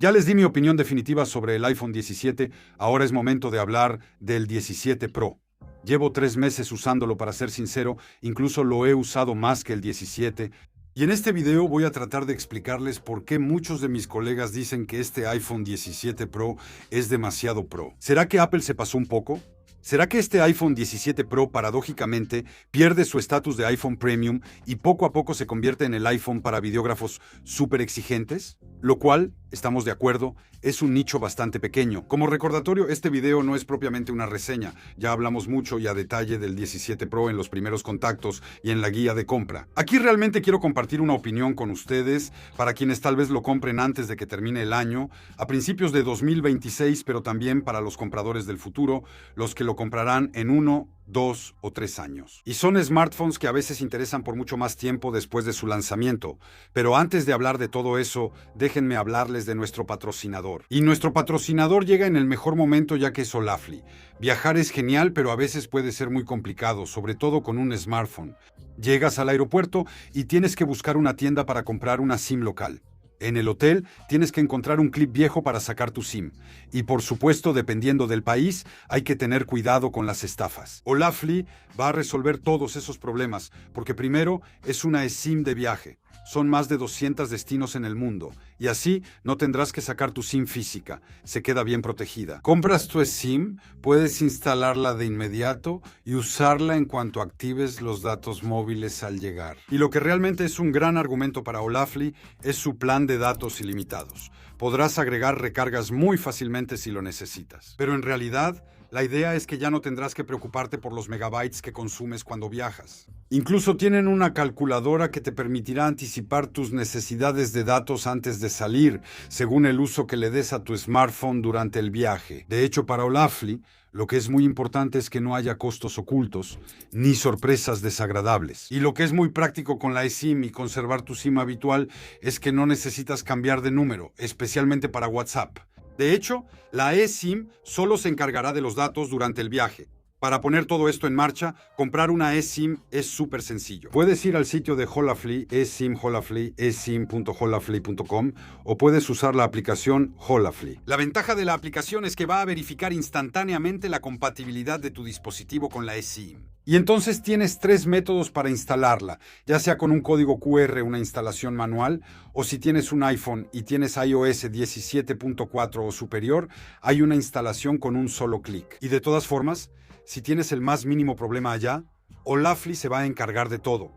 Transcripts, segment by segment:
Ya les di mi opinión definitiva sobre el iPhone 17, ahora es momento de hablar del 17 Pro. Llevo 3 meses usándolo, para ser sincero, incluso lo he usado más que el 17. Y en este video voy a tratar de explicarles por qué muchos de mis colegas dicen que este iPhone 17 Pro es demasiado pro. ¿Será que Apple se pasó un poco? ¿Será que este iPhone 17 Pro paradójicamente pierde su estatus de iPhone Premium y poco a poco se convierte en el iPhone para videógrafos súper exigentes? Lo cual, estamos de acuerdo, es un nicho bastante pequeño. Como recordatorio, este video no es propiamente una reseña. Ya hablamos mucho y a detalle del 17 Pro en los primeros contactos y en la guía de compra. Aquí realmente quiero compartir una opinión con ustedes, para quienes tal vez lo compren antes de que termine el año, a principios de 2026, pero también para los compradores del futuro, los que lo comprarán en 1, 2 o 3 años. Y son smartphones que a veces interesan por mucho más tiempo después de su lanzamiento. Pero antes de hablar de todo eso, déjenme hablarles de nuestro patrocinador. Y nuestro patrocinador llega en el mejor momento, ya que es Olafly. Viajar es genial, pero a veces puede ser muy complicado, sobre todo con un smartphone. Llegas al aeropuerto y tienes que buscar una tienda para comprar una SIM local. En el hotel tienes que encontrar un clip viejo para sacar tu SIM. Y por supuesto, dependiendo del país, hay que tener cuidado con las estafas. Olafly va a resolver todos esos problemas, porque primero es una eSIM de viaje. Son más de 200 destinos en el mundo, y así no tendrás que sacar tu SIM física, se queda bien protegida. Compras tu SIM, puedes instalarla de inmediato y usarla en cuanto actives los datos móviles al llegar. Y lo que realmente es un gran argumento para Olafly es su plan de datos ilimitados. Podrás agregar recargas muy fácilmente si lo necesitas. Pero en realidad, la idea es que ya no tendrás que preocuparte por los megabytes que consumes cuando viajas. Incluso tienen una calculadora que te permitirá anticipar tus necesidades de datos antes de salir, según el uso que le des a tu smartphone durante el viaje. De hecho, para Olafly, lo que es muy importante es que no haya costos ocultos, ni sorpresas desagradables. Y lo que es muy práctico con la eSIM y conservar tu SIM habitual es que no necesitas cambiar de número, especialmente para WhatsApp. De hecho, la eSIM solo se encargará de los datos durante el viaje. Para poner todo esto en marcha, comprar una eSIM es súper sencillo. Puedes ir al sitio de Olafly, eSIM Olafly, eSIM.olafly.com, o puedes usar la aplicación Olafly. La ventaja de la aplicación es que va a verificar instantáneamente la compatibilidad de tu dispositivo con la eSIM. Y entonces tienes 3 métodos para instalarla, ya sea con un código QR, una instalación manual, o si tienes un iPhone y tienes iOS 17.4 o superior, hay una instalación con un solo clic. Y de todas formas, si tienes el más mínimo problema allá, Olafly se va a encargar de todo.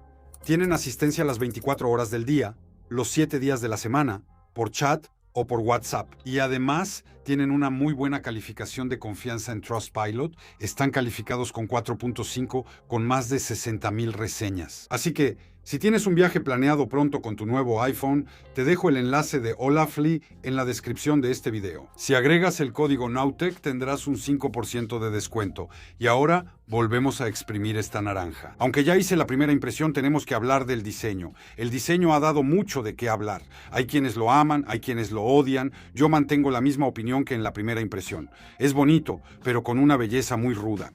Tienen asistencia las 24 horas del día, los 7 días de la semana, por chat o por WhatsApp. Y además tienen una muy buena calificación de confianza en Trustpilot. Están calificados con 4.5 con más de 60,000 reseñas. Así que, si tienes un viaje planeado pronto con tu nuevo iPhone, te dejo el enlace de Olafly en la descripción de este video. Si agregas el código NOWTECH tendrás un 5% de descuento. Y ahora volvemos a exprimir esta naranja. Aunque ya hice la primera impresión, tenemos que hablar del diseño. El diseño ha dado mucho de qué hablar. Hay quienes lo aman, hay quienes lo odian. Yo mantengo la misma opinión que en la primera impresión. Es bonito, pero con una belleza muy ruda.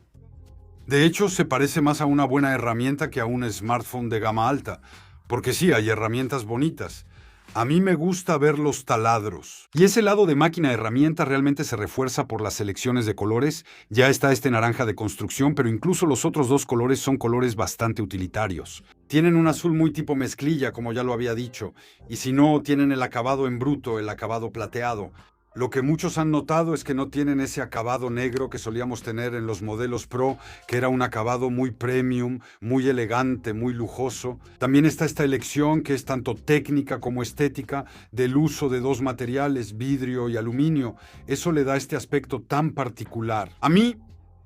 De hecho, se parece más a una buena herramienta que a un smartphone de gama alta, porque sí, hay herramientas bonitas. A mí me gusta ver los taladros. Y ese lado de máquina herramienta realmente se refuerza por las selecciones de colores. Ya está este naranja de construcción, pero incluso los otros 2 colores son colores bastante utilitarios. Tienen un azul muy tipo mezclilla, como ya lo había dicho, y si no, tienen el acabado en bruto, el acabado plateado. Lo que muchos han notado es que no tienen ese acabado negro que solíamos tener en los modelos Pro, que era un acabado muy premium, muy elegante, muy lujoso. También está esta elección, que es tanto técnica como estética, del uso de 2 materiales, vidrio y aluminio. Eso le da este aspecto tan particular. A mí,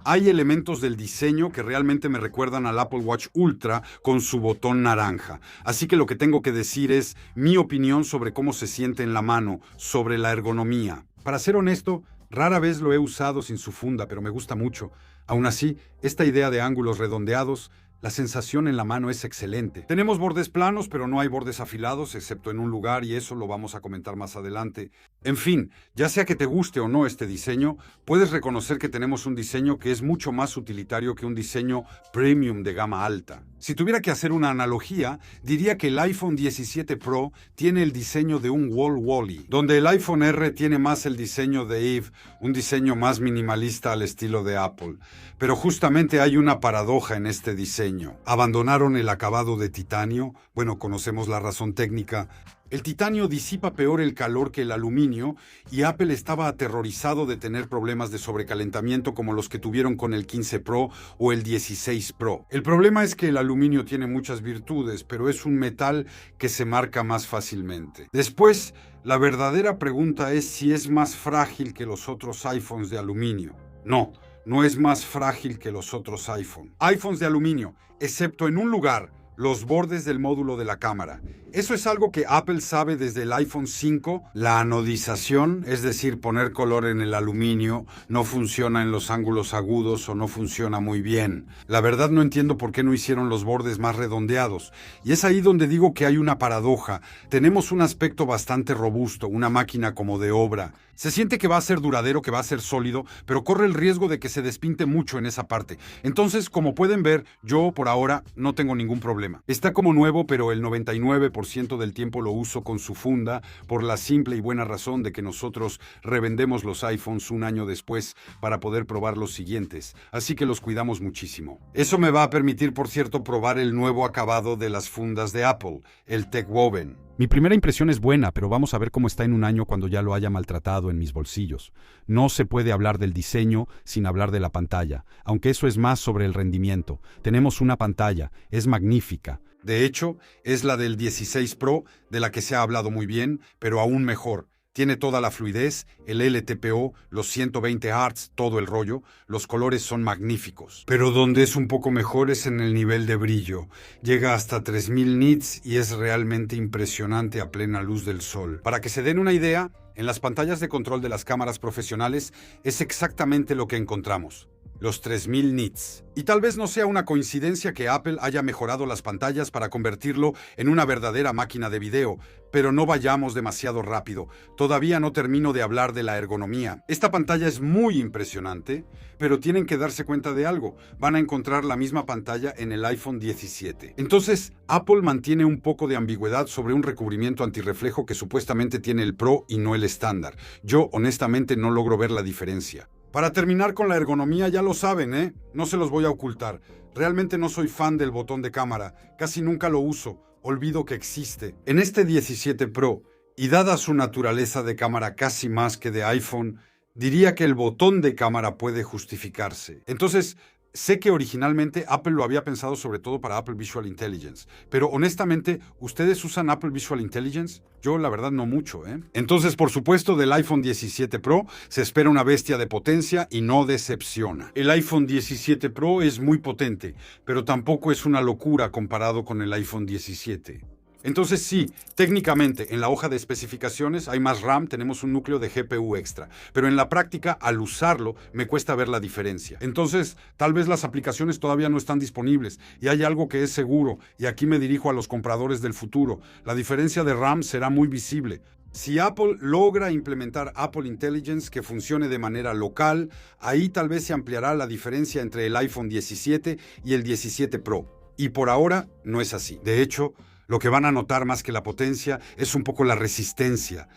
hay elementos del diseño que realmente me recuerdan al Apple Watch Ultra con su botón naranja. Así que lo que tengo que decir es mi opinión sobre cómo se siente en la mano, sobre la ergonomía. Para ser honesto, rara vez lo he usado sin su funda, pero me gusta mucho. Aún así, esta idea de ángulos redondeados, la sensación en la mano es excelente. Tenemos bordes planos, pero no hay bordes afilados, excepto en un lugar, y eso lo vamos a comentar más adelante. En fin, ya sea que te guste o no este diseño, puedes reconocer que tenemos un diseño que es mucho más utilitario que un diseño premium de gama alta. Si tuviera que hacer una analogía, diría que el iPhone 17 Pro tiene el diseño de un Wall-Wally, donde el iPhone R tiene más el diseño de Eve, un diseño más minimalista al estilo de Apple. Pero justamente hay una paradoja en este diseño. Abandonaron el acabado de titanio, bueno, conocemos la razón técnica. El titanio disipa peor el calor que el aluminio y Apple estaba aterrorizado de tener problemas de sobrecalentamiento como los que tuvieron con el 15 Pro o el 16 Pro. El problema es que el aluminio tiene muchas virtudes, pero es un metal que se marca más fácilmente. Después, la verdadera pregunta es si es más frágil que los otros iPhones de aluminio. No es más frágil que los otros iPhones de aluminio, excepto en un lugar: los bordes del módulo de la cámara. Eso es algo que Apple sabe desde el iPhone 5. La anodización, es decir, poner color en el aluminio, no funciona en los ángulos agudos o no funciona muy bien. La verdad no entiendo por qué no hicieron los bordes más redondeados. Y es ahí donde digo que hay una paradoja. Tenemos un aspecto bastante robusto, una máquina como de obra. Se siente que va a ser duradero, que va a ser sólido, pero corre el riesgo de que se despinte mucho en esa parte. Entonces, como pueden ver, yo por ahora no tengo ningún problema. Está como nuevo, pero el 99% del tiempo lo uso con su funda por la simple y buena razón de que nosotros revendemos los iPhones un año después para poder probar los siguientes, así que los cuidamos muchísimo. Eso me va a permitir, por cierto, probar el nuevo acabado de las fundas de Apple, el Techwoven. Mi primera impresión es buena, pero vamos a ver cómo está en un año cuando ya lo haya maltratado en mis bolsillos. No se puede hablar del diseño sin hablar de la pantalla, aunque eso es más sobre el rendimiento. Tenemos una pantalla, es magnífica. De hecho, es la del 16 Pro, de la que se ha hablado muy bien, pero aún mejor. Tiene toda la fluidez, el LTPO, los 120 Hz, todo el rollo. Los colores son magníficos. Pero donde es un poco mejor es en el nivel de brillo. Llega hasta 3000 nits y es realmente impresionante a plena luz del sol. Para que se den una idea, en las pantallas de control de las cámaras profesionales es exactamente lo que encontramos: los 3000 nits. Y tal vez no sea una coincidencia que Apple haya mejorado las pantallas para convertirlo en una verdadera máquina de video, pero no vayamos demasiado rápido. Todavía no termino de hablar de la ergonomía. Esta pantalla es muy impresionante, pero tienen que darse cuenta de algo: van a encontrar la misma pantalla en el iPhone 17. Entonces, Apple mantiene un poco de ambigüedad sobre un recubrimiento antirreflejo que supuestamente tiene el Pro y no el estándar. Yo, honestamente, no logro ver la diferencia. Para terminar con la ergonomía, ya lo saben, ¿eh? No se los voy a ocultar. Realmente no soy fan del botón de cámara. Casi nunca lo uso. Olvido que existe. En este 17 Pro, y dada su naturaleza de cámara casi más que de iPhone, diría que el botón de cámara puede justificarse. Entonces, sé que originalmente Apple lo había pensado sobre todo para Apple Visual Intelligence, pero honestamente, ¿ustedes usan Apple Visual Intelligence? Yo la verdad no mucho, ¿eh? Entonces, por supuesto, del iPhone 17 Pro se espera una bestia de potencia y no decepciona. El iPhone 17 Pro es muy potente, pero tampoco es una locura comparado con el iPhone 17. Entonces sí, técnicamente en la hoja de especificaciones hay más RAM, tenemos un núcleo de GPU extra, pero en la práctica, al usarlo, me cuesta ver la diferencia. Entonces, tal vez las aplicaciones todavía no están disponibles y hay algo que es seguro, y aquí me dirijo a los compradores del futuro: la diferencia de RAM será muy visible. Si Apple logra implementar Apple Intelligence que funcione de manera local, ahí tal vez se ampliará la diferencia entre el iPhone 17 y el 17 Pro. Y por ahora no es así. De hecho, lo que van a notar más que la potencia es un poco la resistencia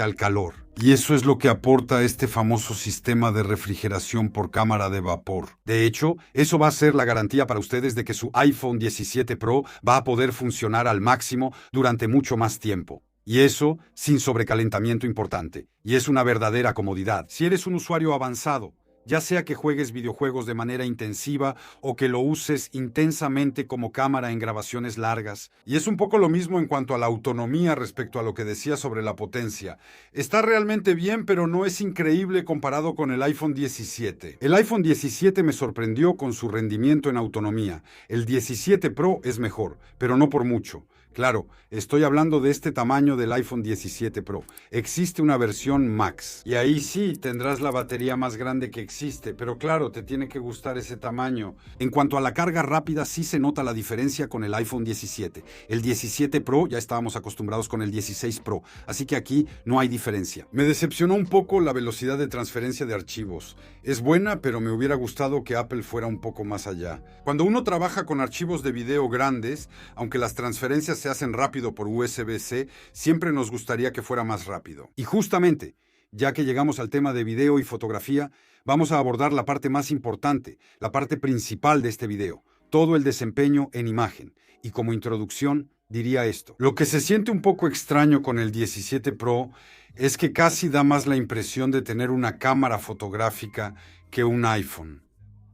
al calor. Y eso es lo que aporta este famoso sistema de refrigeración por cámara de vapor. De hecho, eso va a ser la garantía para ustedes de que su iPhone 17 Pro va a poder funcionar al máximo durante mucho más tiempo. Y eso sin sobrecalentamiento importante. Y es una verdadera comodidad. Si eres un usuario avanzado, ya sea que juegues videojuegos de manera intensiva o que lo uses intensamente como cámara en grabaciones largas. Y es un poco lo mismo en cuanto a la autonomía respecto a lo que decía sobre la potencia. Está realmente bien, pero no es increíble comparado con el iPhone 17. El iPhone 17 me sorprendió con su rendimiento en autonomía. El 17 Pro es mejor, pero no por mucho. Claro, estoy hablando de este tamaño del iPhone 17 Pro. Existe una versión Max. Y ahí sí tendrás la batería más grande que existe, pero claro, te tiene que gustar ese tamaño. En cuanto a la carga rápida, sí se nota la diferencia con el iPhone 17. El 17 Pro ya estábamos acostumbrados con el 16 Pro, así que aquí no hay diferencia. Me decepcionó un poco la velocidad de transferencia de archivos. Es buena, pero me hubiera gustado que Apple fuera un poco más allá. Cuando uno trabaja con archivos de video grandes, aunque las transferencias se hacen rápido por USB-C, siempre nos gustaría que fuera más rápido. Y justamente, ya que llegamos al tema de video y fotografía, vamos a abordar la parte más importante, la parte principal de este video, todo el desempeño en imagen. Y como introducción, diría esto. Lo que se siente un poco extraño con el 17 Pro es que casi da más la impresión de tener una cámara fotográfica que un iPhone.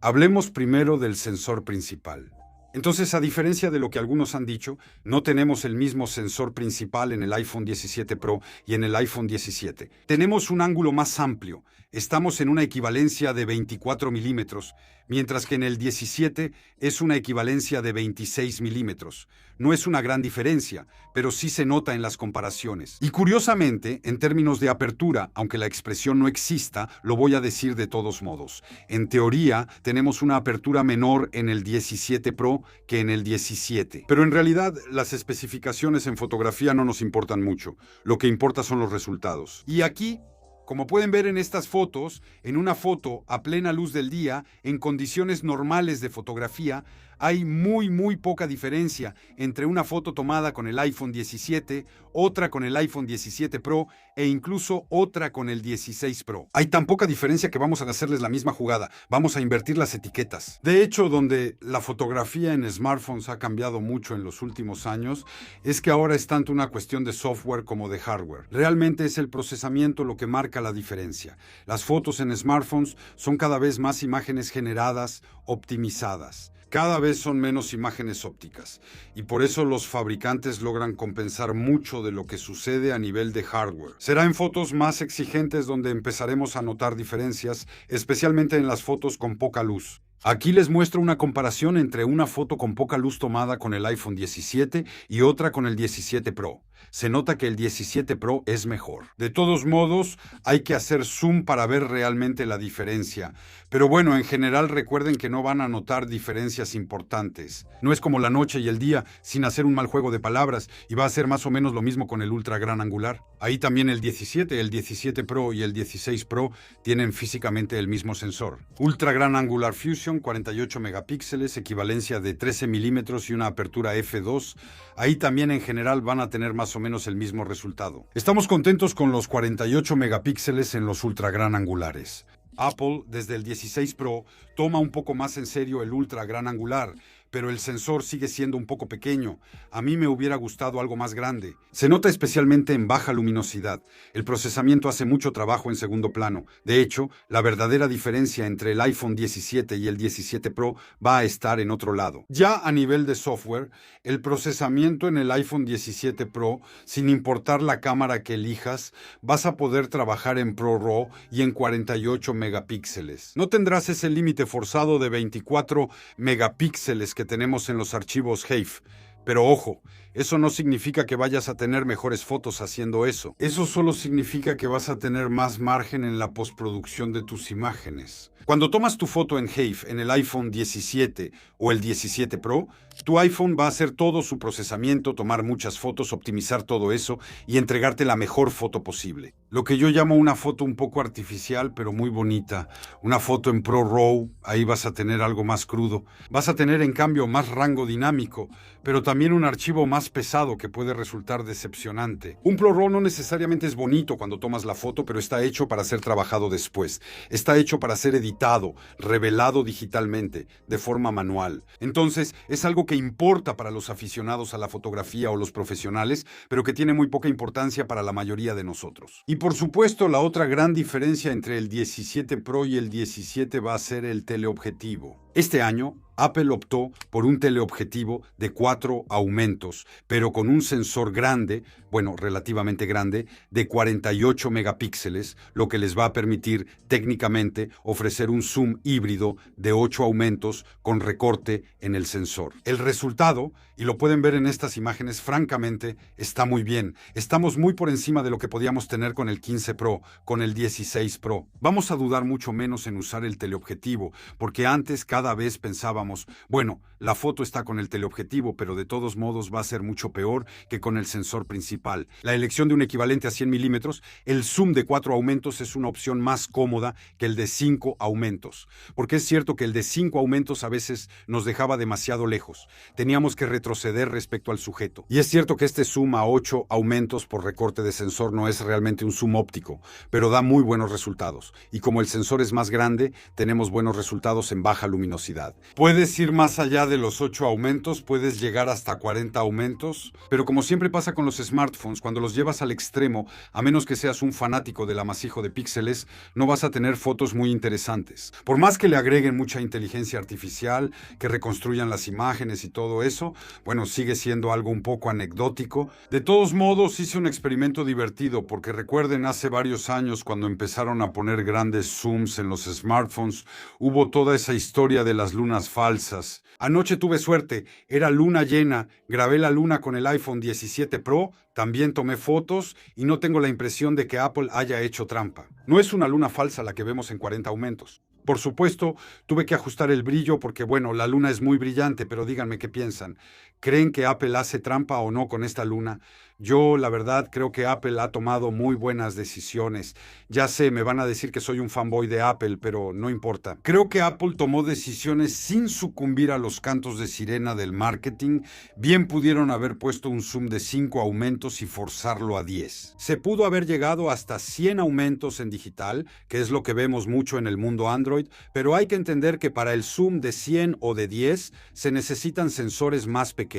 Hablemos primero del sensor principal. Entonces, a diferencia de lo que algunos han dicho, no tenemos el mismo sensor principal en el iPhone 17 Pro y en el iPhone 17. Tenemos un ángulo más amplio. Estamos en una equivalencia de 24 milímetros, mientras que en el 17 es una equivalencia de 26 milímetros. No es una gran diferencia, pero sí se nota en las comparaciones. Y curiosamente, en términos de apertura, aunque la expresión no exista, lo voy a decir de todos modos. En teoría, tenemos una apertura menor en el 17 Pro que en el 17. Pero en realidad, las especificaciones en fotografía no nos importan mucho. Lo que importa son los resultados. Y aquí, como pueden ver en estas fotos, en una foto a plena luz del día, en condiciones normales de fotografía, hay muy poca diferencia entre una foto tomada con el iPhone 17, otra con el iPhone 17 Pro e incluso otra con el 16 Pro. Hay tan poca diferencia que vamos a hacerles la misma jugada, vamos a invertir las etiquetas. De hecho, donde la fotografía en smartphones ha cambiado mucho en los últimos años, es que ahora es tanto una cuestión de software como de hardware. Realmente es el procesamiento lo que marca la diferencia. Las fotos en smartphones son cada vez más imágenes generadas, optimizadas. Cada vez son menos imágenes ópticas, y por eso los fabricantes logran compensar mucho de lo que sucede a nivel de hardware. Será en fotos más exigentes donde empezaremos a notar diferencias, especialmente en las fotos con poca luz. Aquí les muestro una comparación entre una foto con poca luz tomada con el iPhone 17 y otra con el 17 Pro. Se nota que el 17 Pro es mejor. De todos modos, hay que hacer zoom para ver realmente la diferencia. Pero bueno, en general recuerden que no van a notar diferencias importantes. No es como la noche y el día, sin hacer un mal juego de palabras, y va a ser más o menos lo mismo con el ultra gran angular. Ahí también el 17 Pro y el 16 Pro tienen físicamente el mismo sensor. Ultra gran angular fusion, 48 megapíxeles, equivalencia de 13 milímetros y una apertura f2. Ahí también en general van a tener más o menos el mismo resultado. Estamos contentos con los 48 megapíxeles en los ultra gran angulares. Apple, desde el 16 Pro, toma un poco más en serio el ultra gran angular, pero el sensor sigue siendo un poco pequeño. A mí me hubiera gustado algo más grande. Se nota especialmente en baja luminosidad. El procesamiento hace mucho trabajo en segundo plano. De hecho, la verdadera diferencia entre el iPhone 17 y el 17 Pro va a estar en otro lado. Ya a nivel de software, el procesamiento en el iPhone 17 Pro, sin importar la cámara que elijas, vas a poder trabajar en ProRAW y en 48 megapíxeles. No tendrás ese límite forzado de 24 megapíxeles que tenemos en los archivos HEIF. Pero ojo, eso no significa que vayas a tener mejores fotos haciendo eso. Eso solo significa que vas a tener más margen en la postproducción de tus imágenes. Cuando tomas tu foto en HEIF en el iPhone 17 o el 17 Pro, tu iPhone va a hacer todo su procesamiento, tomar muchas fotos, optimizar todo eso y entregarte la mejor foto posible. Lo que yo llamo una foto un poco artificial, pero muy bonita. Una foto en ProRAW, ahí vas a tener algo más crudo. Vas a tener, en cambio, más rango dinámico, pero también un archivo más pesado que puede resultar decepcionante. Un ProRAW no necesariamente es bonito cuando tomas la foto, pero está hecho para ser trabajado después. Está hecho para ser editado, revelado digitalmente, de forma manual. Entonces, es algo que importa para los aficionados a la fotografía o los profesionales, pero que tiene muy poca importancia para la mayoría de nosotros. Y por supuesto, la otra gran diferencia entre el 17 Pro y el 17 va a ser el teleobjetivo. Este año, Apple optó por un teleobjetivo de 4 aumentos, pero con un sensor grande, bueno, relativamente grande, de 48 megapíxeles, lo que les va a permitir técnicamente ofrecer un zoom híbrido de 8 aumentos con recorte en el sensor. El resultado, y lo pueden ver en estas imágenes, francamente, está muy bien. Estamos muy por encima de lo que podíamos tener con el 15 Pro, con el 16 Pro. Vamos a dudar mucho menos en usar el teleobjetivo, porque antes cada vez pensábamos, bueno, la foto está con el teleobjetivo, pero de todos modos va a ser mucho peor que con el sensor principal. La elección de un equivalente a 100 milímetros, el zoom de 4 aumentos es una opción más cómoda que el de 5 aumentos, porque es cierto que el de 5 aumentos a veces nos dejaba demasiado lejos. Teníamos que retroceder respecto al sujeto. Y es cierto que este zoom a 8 aumentos por recorte de sensor no es realmente un zoom óptico, pero da muy buenos resultados. Y como el sensor es más grande, tenemos buenos resultados en baja luminosidad. Puedes ir más allá de los 8 aumentos, puedes llegar hasta 40 aumentos, pero como siempre pasa con los smartphones, cuando los llevas al extremo, a menos que seas un fanático del amasijo de píxeles, no vas a tener fotos muy interesantes. Por más que le agreguen mucha inteligencia artificial, que reconstruyan las imágenes y todo eso, bueno, sigue siendo algo un poco anecdótico. De todos modos, hice un experimento divertido, porque recuerden hace varios años cuando empezaron a poner grandes zooms en los smartphones, hubo toda esa historia de las lunas falsas. Anoche tuve suerte, era luna llena, grabé la luna con el iPhone 17 Pro, también tomé fotos y no tengo la impresión de que Apple haya hecho trampa. No es una luna falsa la que vemos en 40 aumentos. Por supuesto, tuve que ajustar el brillo porque, bueno, la luna es muy brillante, pero díganme qué piensan. ¿Creen que Apple hace trampa o no con esta luna? Yo, la verdad, creo que Apple ha tomado muy buenas decisiones. Ya sé, me van a decir que soy un fanboy de Apple, pero no importa. Creo que Apple tomó decisiones sin sucumbir a los cantos de sirena del marketing. Bien pudieron haber puesto un zoom de 5 aumentos y forzarlo a 10. Se pudo haber llegado hasta 100 aumentos en digital, que es lo que vemos mucho en el mundo Android, pero hay que entender que para el zoom de 100 o de 10 se necesitan sensores más pequeños.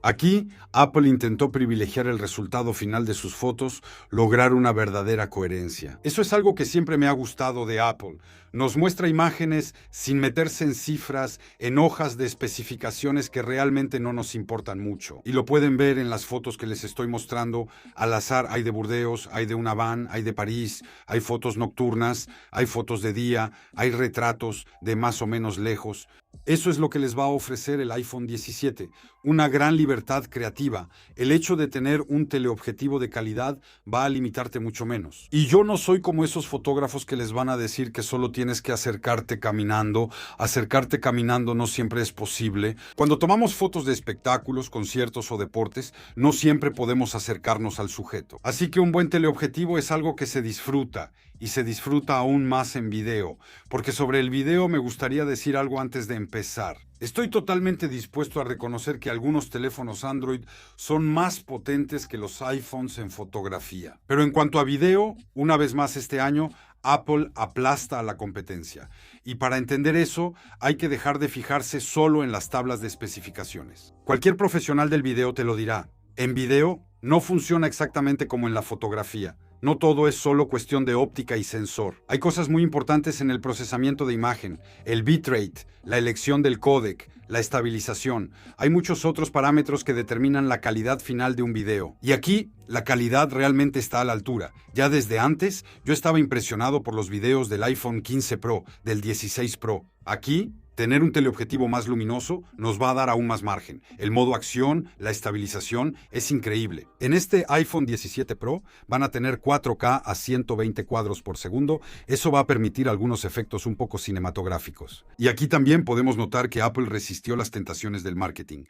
Aquí, Apple intentó privilegiar el resultado final de sus fotos, lograr una verdadera coherencia. Eso es algo que siempre me ha gustado de Apple. Nos muestra imágenes sin meterse en cifras, en hojas de especificaciones que realmente no nos importan mucho. Y lo pueden ver en las fotos que les estoy mostrando. Al azar hay de Burdeos, hay de una van, hay de París, hay fotos nocturnas, hay fotos de día, hay retratos de más o menos lejos. Eso es lo que les va a ofrecer el iPhone 17, una gran libertad creativa. El hecho de tener un teleobjetivo de calidad va a limitarte mucho menos. Y yo no soy como esos fotógrafos que les van a decir que solo tienes que acercarte caminando. Acercarte caminando no siempre es posible. Cuando tomamos fotos de espectáculos, conciertos o deportes, no siempre podemos acercarnos al sujeto. Así que un buen teleobjetivo es algo que se disfruta. Y se disfruta aún más en video, porque sobre el video me gustaría decir algo antes de empezar. Estoy totalmente dispuesto a reconocer que algunos teléfonos Android son más potentes que los iPhones en fotografía. Pero en cuanto a video, una vez más este año, Apple aplasta a la competencia. Y para entender eso, hay que dejar de fijarse solo en las tablas de especificaciones. Cualquier profesional del video te lo dirá. En video no funciona exactamente como en la fotografía. No todo es solo cuestión de óptica y sensor. Hay cosas muy importantes en el procesamiento de imagen, el bitrate, la elección del códec, la estabilización. Hay muchos otros parámetros que determinan la calidad final de un video. Y aquí, la calidad realmente está a la altura. Ya desde antes, yo estaba impresionado por los videos del iPhone 15 Pro, del 16 Pro. Aquí, tener un teleobjetivo más luminoso nos va a dar aún más margen. El modo acción, la estabilización, es increíble. En este iPhone 17 Pro van a tener 4K a 120 cuadros por segundo. Eso va a permitir algunos efectos un poco cinematográficos. Y aquí también podemos notar que Apple resistió las tentaciones del marketing.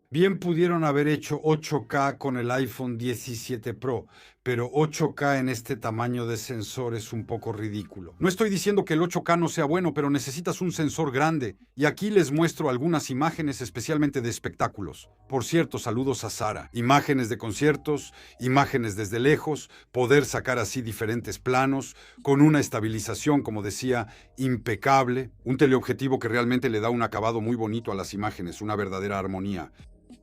Bien pudieron haber hecho 8K con el iPhone 17 Pro, pero 8K en este tamaño de sensor es un poco ridículo. No estoy diciendo que el 8K no sea bueno, pero necesitas un sensor grande. Y aquí les muestro algunas imágenes especialmente de espectáculos. Por cierto, saludos a Sara. Imágenes de conciertos, imágenes desde lejos, poder sacar así diferentes planos, con una estabilización, como decía, impecable. Un teleobjetivo que realmente le da un acabado muy bonito a las imágenes, una verdadera armonía.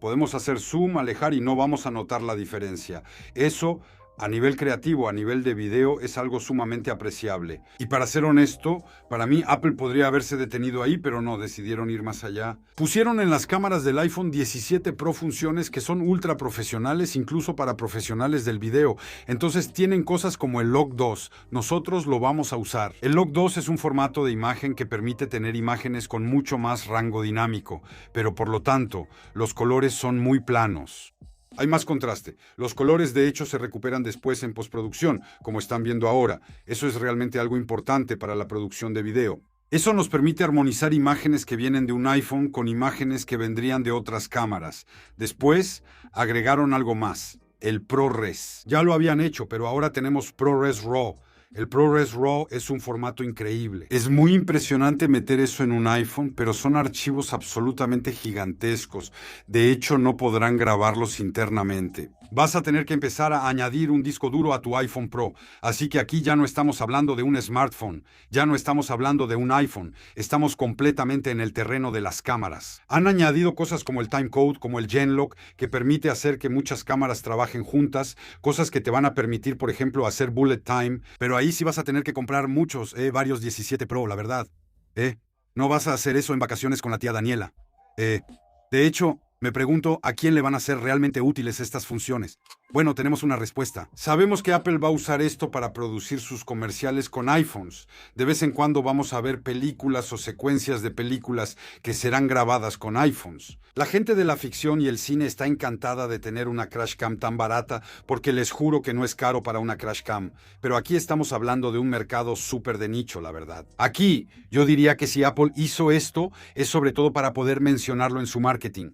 Podemos hacer zoom, alejar y no vamos a notar la diferencia. Eso A nivel creativo, a nivel de video, es algo sumamente apreciable. Y para ser honesto, para mí Apple podría haberse detenido ahí, pero no, decidieron ir más allá. Pusieron en las cámaras del iPhone 17 Pro funciones que son ultra profesionales, incluso para profesionales del video. Entonces tienen cosas como el Log 2. Nosotros lo vamos a usar. El Log 2 es un formato de imagen que permite tener imágenes con mucho más rango dinámico, pero por lo tanto, los colores son muy planos. Hay más contraste. Los colores de hecho se recuperan después en postproducción, como están viendo ahora. Eso es realmente algo importante para la producción de video. Eso nos permite armonizar imágenes que vienen de un iPhone con imágenes que vendrían de otras cámaras. Después, agregaron algo más, el ProRes. Ya lo habían hecho, pero ahora tenemos ProRes RAW. El ProRes RAW es un formato increíble. Es muy impresionante meter eso en un iPhone, pero son archivos absolutamente gigantescos. De hecho, no podrán grabarlos internamente. Vas a tener que empezar a añadir un disco duro a tu iPhone Pro. Así que aquí ya no estamos hablando de un smartphone, ya no estamos hablando de un iPhone. Estamos completamente en el terreno de las cámaras. Han añadido cosas como el timecode, como el Genlock, que permite hacer que muchas cámaras trabajen juntas, cosas que te van a permitir, por ejemplo, hacer bullet time, pero ahí sí vas a tener que comprar muchos, varios 17 Pro, la verdad. No vas a hacer eso en vacaciones con la tía Daniela. De hecho, me pregunto a quién le van a ser realmente útiles estas funciones. Bueno, tenemos una respuesta. Sabemos que Apple va a usar esto para producir sus comerciales con iPhones. De vez en cuando vamos a ver películas o secuencias de películas que serán grabadas con iPhones. La gente de la ficción y el cine está encantada de tener una crash cam tan barata porque les juro que no es caro para una crash cam. Pero aquí estamos hablando de un mercado súper de nicho, la verdad. Aquí, yo diría que si Apple hizo esto, es sobre todo para poder mencionarlo en su marketing.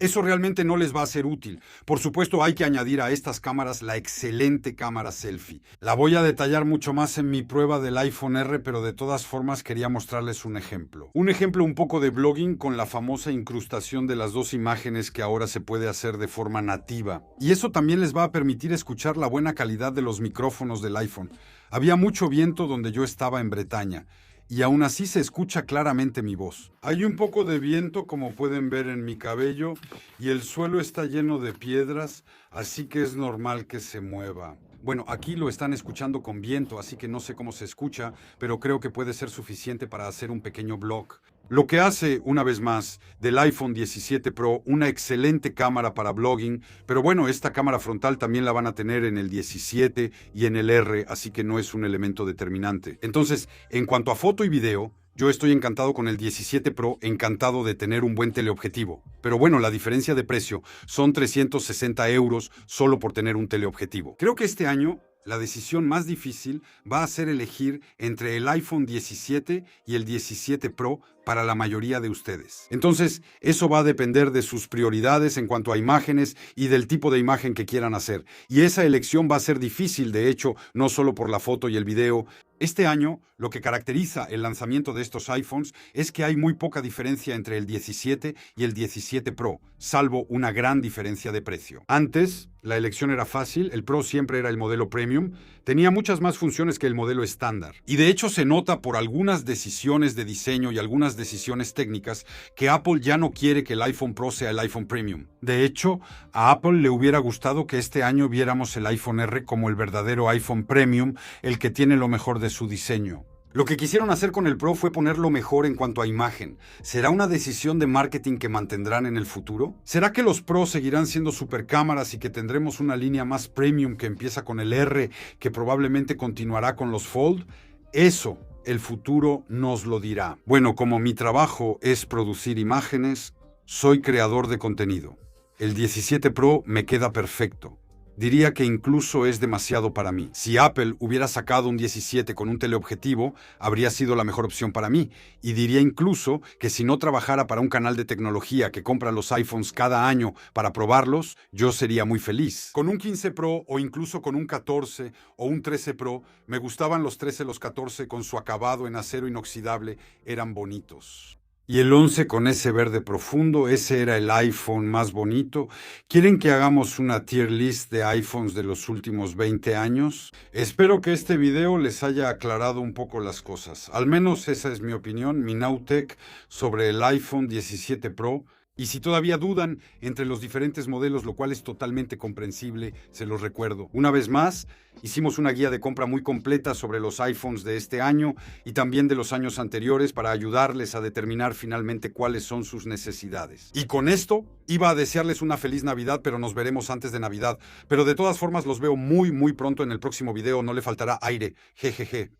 Eso realmente no les va a ser útil. Por supuesto, hay que añadir a estas cámaras la excelente cámara selfie. La voy a detallar mucho más en mi prueba del iPhone R, pero de todas formas quería mostrarles un ejemplo. Un ejemplo un poco de blogging con la famosa incrustación de las dos imágenes que ahora se puede hacer de forma nativa. Y eso también les va a permitir escuchar la buena calidad de los micrófonos del iPhone. Había mucho viento donde yo estaba en Bretaña. Y aún así se escucha claramente mi voz. Hay un poco de viento, como pueden ver en mi cabello, y el suelo está lleno de piedras, así que es normal que se mueva. Bueno, aquí lo están escuchando con viento, así que no sé cómo se escucha, pero creo que puede ser suficiente para hacer un pequeño blog. Lo que hace, una vez más, del iPhone 17 Pro una excelente cámara para blogging, pero bueno, esta cámara frontal también la van a tener en el 17 y en el R, así que no es un elemento determinante. Entonces, en cuanto a foto y video, yo estoy encantado con el 17 Pro, encantado de tener un buen teleobjetivo. Pero bueno, la diferencia de precio son 360 € solo por tener un teleobjetivo. Creo que este año la decisión más difícil va a ser elegir entre el iPhone 17 y el 17 Pro para la mayoría de ustedes. Entonces, eso va a depender de sus prioridades en cuanto a imágenes y del tipo de imagen que quieran hacer. Y esa elección va a ser difícil, de hecho, no solo por la foto y el video. Este año, lo que caracteriza el lanzamiento de estos iPhones es que hay muy poca diferencia entre el 17 y el 17 Pro, salvo una gran diferencia de precio. Antes, la elección era fácil, el Pro siempre era el modelo Premium, tenía muchas más funciones que el modelo estándar. Y de hecho se nota por algunas decisiones de diseño y algunas decisiones técnicas que Apple ya no quiere que el iPhone Pro sea el iPhone Premium. De hecho, a Apple le hubiera gustado que este año viéramos el iPhone R como el verdadero iPhone Premium, el que tiene lo mejor de su diseño. Lo que quisieron hacer con el Pro fue ponerlo mejor en cuanto a imagen. ¿Será una decisión de marketing que mantendrán en el futuro? ¿Será que los Pro seguirán siendo supercámaras y que tendremos una línea más premium que empieza con el R, que probablemente continuará con los Fold? Eso, el futuro nos lo dirá. Bueno, como mi trabajo es producir imágenes, soy creador de contenido. El 17 Pro me queda perfecto. Diría que incluso es demasiado para mí. Si Apple hubiera sacado un 17 con un teleobjetivo, habría sido la mejor opción para mí. Y diría incluso que si no trabajara para un canal de tecnología que compra los iPhones cada año para probarlos, yo sería muy feliz. Con un 15 Pro o incluso con un 14 o un 13 Pro, me gustaban los 13, los 14 con su acabado en acero inoxidable, eran bonitos. Y el 11 con ese verde profundo, ese era el iPhone más bonito. ¿Quieren que hagamos una tier list de iPhones de los últimos 20 años? Espero que este video les haya aclarado un poco las cosas. Al menos esa es mi opinión, mi Nowtech, sobre el iPhone 17 Pro. Y si todavía dudan entre los diferentes modelos, lo cual es totalmente comprensible, se los recuerdo. Una vez más, hicimos una guía de compra muy completa sobre los iPhones de este año y también de los años anteriores para ayudarles a determinar finalmente cuáles son sus necesidades. Y con esto, iba a desearles una feliz Navidad, pero nos veremos antes de Navidad. Pero de todas formas, los veo muy pronto en el próximo video. No le faltará aire. Jejeje.